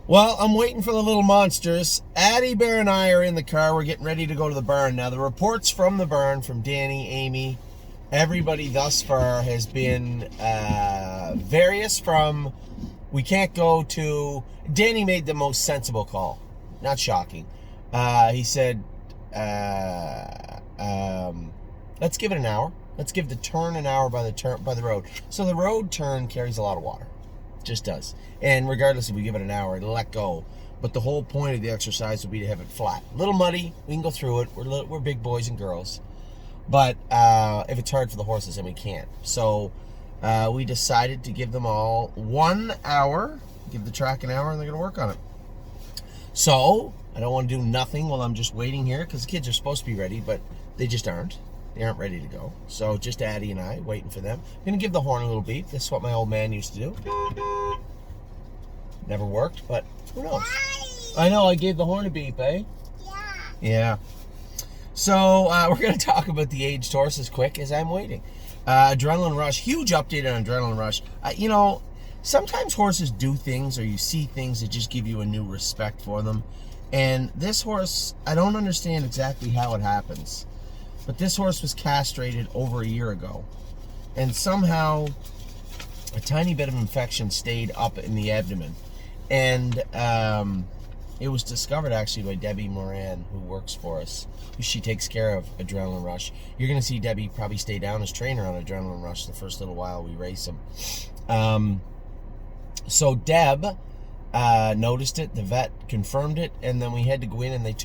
Well, I'm waiting for the little monsters. Addie Bear and I are in the car. We're getting ready to go to the barn. Now, the reports from the barn, from Danny, Amy, everybody thus far has been various from we can't go to... Danny made the most sensible call. Not shocking. He said, let's give it an hour. Let's give the turn an hour by the road. So the road turn carries a lot of water. Just does. And regardless if we give it an hour, it'll let go. But the whole point of the exercise would be to have it flat. A little muddy, we can go through it. We're big boys and girls. But if it's hard for the horses, then we can't. So we decided to give them all 1 hour, give the track an hour, and they're going to work on it. So I don't want to do nothing while I'm just waiting here, because the kids are supposed to be ready, but they just aren't. They aren't ready to go. So just Addie and I waiting for them. I'm going to give the horn a little beep. This is what my old man used to do. Never worked, but who knows? I know, I gave the horn a beep, eh? Yeah. So we're going to talk about the aged horses quick as I'm waiting. Adrenaline Rush, huge update on Adrenaline Rush. You know, sometimes horses do things or you see things that just give you a new respect for them. And this horse, I don't understand exactly how it happens. But this horse was castrated over a year ago. And somehow a tiny bit of infection stayed up in the abdomen. And it was discovered actually by Debbie Moran, who works for us. She takes care of Adrenaline Rush. You're going to see Debbie probably stay down as trainer on Adrenaline Rush the first little while we race him. So Deb noticed it. The vet confirmed it. And then we had to go in and they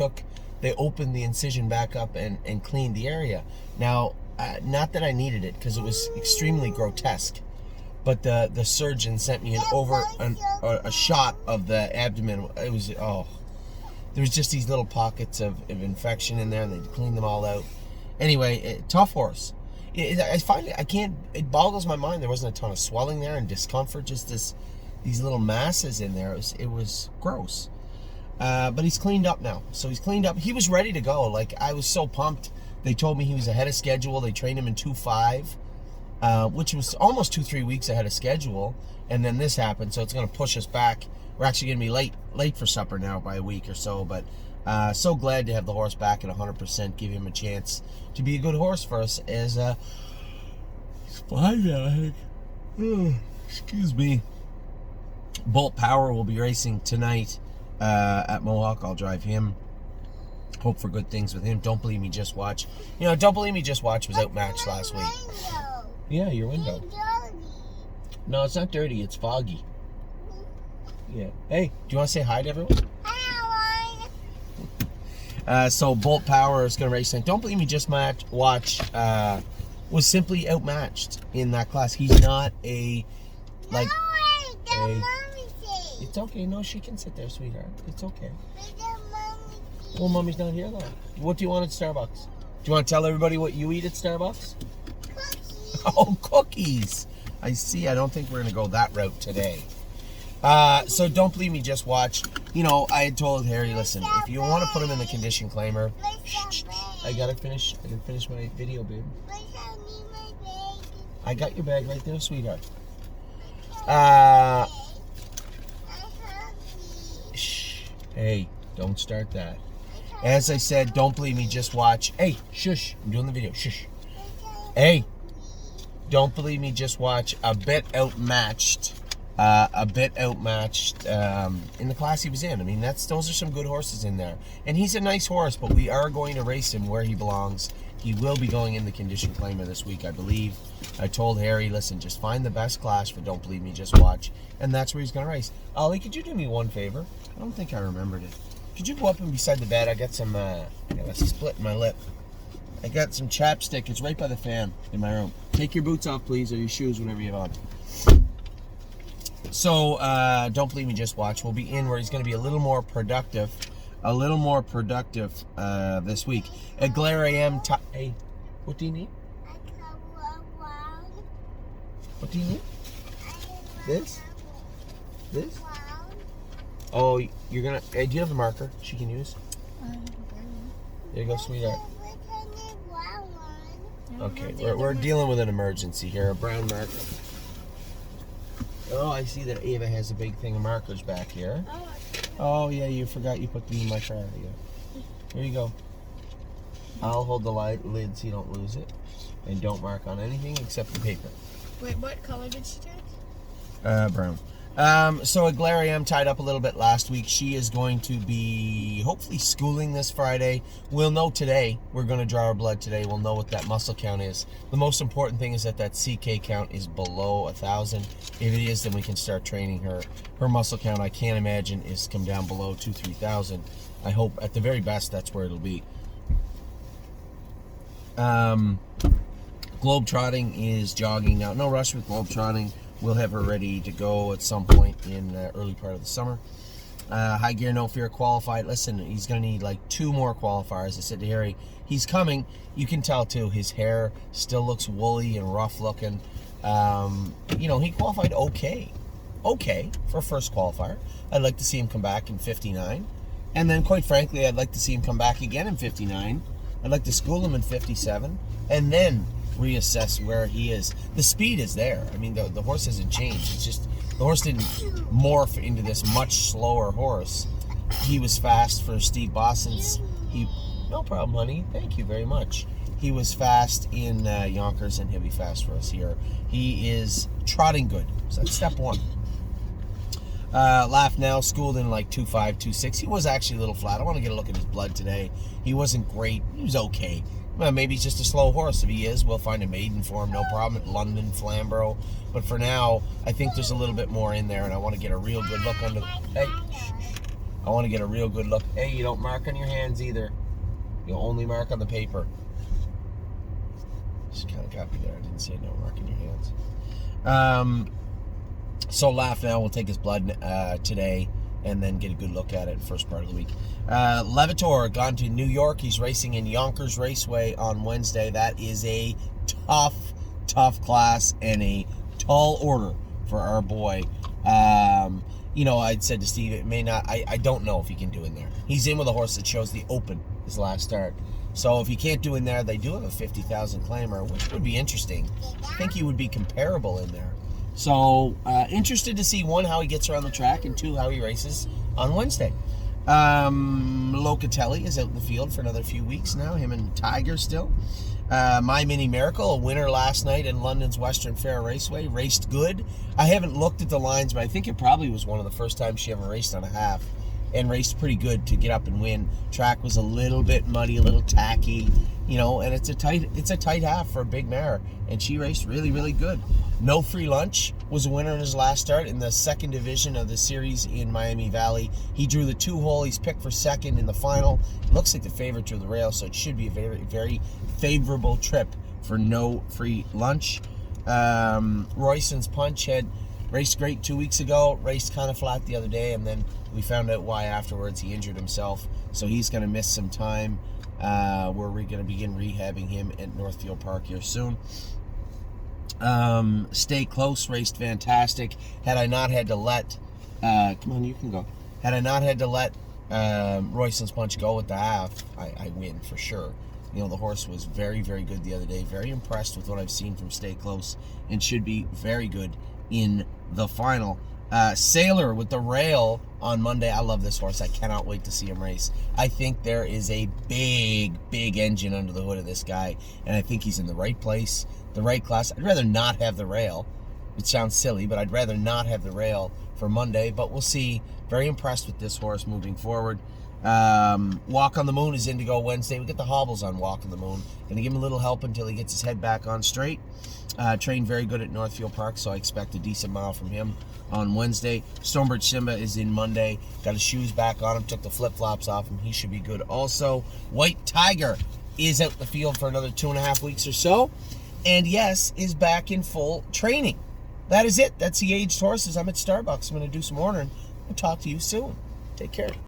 opened the incision back up and cleaned the area. Now, not that I needed it, because it was extremely grotesque, but the surgeon sent me a shot of the abdomen. It was, there was just these little pockets of infection in there, and they cleaned them all out. Anyway, tough horse. I find it boggles my mind there wasn't a ton of swelling there and discomfort, just these little masses in there. It was gross. But he's cleaned up now. So he's cleaned up. He was ready to go. Like, I was so pumped. They told me he was ahead of schedule. They trained him in 2.5, which was almost 2-3 weeks ahead of schedule. And then this happened, so it's going to push us back. We're actually going to be late for supper now by a week or so. But so glad to have the horse back at 100%, give him a chance to be a good horse for us. As he's 5 now, I think. Excuse me. Bolt Power will be racing tonight. At Mohawk. I'll drive him. Hope for good things with him. Don't Believe Me, Just Watch. You know, Don't Believe Me, Just Watch was outmatched last week. Yeah, your window. No, it's not dirty. It's foggy. Yeah. Hey, do you want to say hi to everyone? Hi. So Bolt Power is going to race tonight. Don't Believe Me, Just Watch was simply outmatched in that class. He's not It's okay. No, she can sit there, sweetheart. It's okay. Well, Mommy's not here, though. What do you want at Starbucks? Do you want to tell everybody what you eat at Starbucks? Cookies. Oh, cookies. I see. I don't think we're going to go that route today. So Don't Believe Me, Just Watch. You know, I had told Harry, listen, if you want to put him in the condition claimer... I got to finish my video, babe. I got your bag right there, sweetheart. Hey, don't start that. As I said, Don't Believe Me, Just Watch. Hey, shush. I'm doing the video. Shush. Hey, Don't Believe Me, Just Watch. A bit outmatched in the class he was in. I mean, those are some good horses in there. And he's a nice horse, but we are going to race him where he belongs. He will be going in the condition claimer this week, I believe. I told Harry, listen, just find the best class for Don't Believe Me, Just Watch. And that's where he's going to race. Ollie, could you do me one favor? I don't think I remembered it. Could you go up and beside the bed? I got some, I got a split in my lip. I got some chapstick. It's right by the fan in my room. Take your boots off, please, or your shoes, whatever you have on. So, Don't Believe Me, Just Watch. We'll be in where he's going to be a little more productive this week. At Glare AM, hey, what do you need? What do you need? This? Oh, you're gonna... Hey, do you have a marker she can use? There you go, sweetheart. Okay, we're dealing with an emergency here. A brown marker. Oh, I see that Ava has a big thing of markers back here. Oh, yeah, you forgot you put them in my car. Yeah. Here you go. I'll hold the lid so you don't lose it. And don't mark on anything except the paper. Wait, what color did she take? Brown. So Aglariam tied up a little bit last week. She is going to be hopefully schooling this Friday. We'll know today. We're going to draw her blood today. We'll know what that muscle count is. The most important thing is that CK count is below 1,000. If it is, then we can start training her. Her muscle count, I can't imagine, is come down below 2,000-3,000. I hope at the very best that's where it'll be. Globetrotting is jogging now. No rush with globetrotting. We'll have her ready to go at some point in the early part of the summer. High Gear No Fear qualified. Listen, he's going to need like 2 more qualifiers. I said to Harry, he's coming. You can tell too, his hair still looks woolly and rough looking. You know, he qualified okay for first qualifier. I'd like to see him come back in 59. And then quite frankly, I'd like to see him come back again in 59. I'd like to school him in 57. And then reassess where he is. The speed is there. I mean, the horse hasn't changed. It's just the horse didn't morph into this much slower horse. He was fast for Steve Boston's. No problem, honey. Thank you very much. He was fast in Yonkers, and he'll be fast for us here. He is trotting good. So that's step 1. Laugh Now, schooled in like 2.5, 2.6. He was actually a little flat. I want to get a look at his blood today. He wasn't great. He was okay. Well, maybe he's just a slow horse. If he is, we'll find a maiden for him, no problem, at London, Flamborough. But for now, I think there's a little bit more in there, and I want to get a real good look under the... Hey, I want to get a real good look. Hey, you don't mark on your hands either. You only mark on the paper. Just kind of got me there. I didn't say no mark in your hands. So Laugh Now, we'll take his blood today and then get a good look at it first part of the week. Levitor gone to New York. He's racing in Yonkers Raceway on Wednesday. That is a tough class and a tall order for our boy. You know, I'd said to Steve, it may not, I don't know if he can do in there. He's in with a horse that shows the Open his last start. So if he can't do in there, they do have a 50,000 claimer, which would be interesting. I think he would be comparable in there. So, interested to see, 1, how he gets around the track, and 2, how he races on Wednesday. Locatelli is out in the field for another few weeks now, him and Tiger still. My Mini Miracle, a winner last night in London's Western Fair Raceway, raced good. I haven't looked at the lines, but I think it probably was one of the first times she ever raced on a half, and raced pretty good to get up and win. Track was a little bit muddy, a little tacky, you know, and it's a tight half for a big mare, and she raced really good. No Free Lunch was a winner in his last start in the 2nd division of the series in Miami Valley. He drew the 2-hole. He's picked for 2nd in the final. Looks like the favorite drew the rail, so it should be a very favorable trip for No Free Lunch. Royston's Punch had raced great 2 weeks ago, raced kind of flat the other day, and then we found out why afterwards. He injured himself, so he's going to miss some time. We're going to begin rehabbing him at Northfield Park here soon. Stay Close raced fantastic. Had I not had to let come on, you can go. Had I not had to let Royston's Punch go with the half, I win for sure. You know, the horse was very good the other day. Very impressed with what I've seen from Stay Close, and should be very good in the final. Sailor with the rail on Monday. I love this horse. I cannot wait to see him race. I think there is a big engine under the hood of this guy, and I think he's in the right place, the right class. I'd rather not have the rail. It sounds silly, but I'd rather not have the rail for Monday, but we'll see. Very impressed with this horse moving forward. Walk on the Moon is Indigo Wednesday. We get the hobbles on Walk on the Moon. Gonna give him a little help until he gets his head back on straight. Trained very good at Northfield Park, so I expect a decent mile from him on Wednesday. Stonebridge Simba is in Monday. Got his shoes back on him, took the flip-flops off him. He should be good also. White Tiger is out in the field for another 2.5 weeks or so, and yes, is back in full training. That is it. That's the aged horses. I'm at Starbucks. I'm going to do some ordering. I'll talk to you soon. Take care.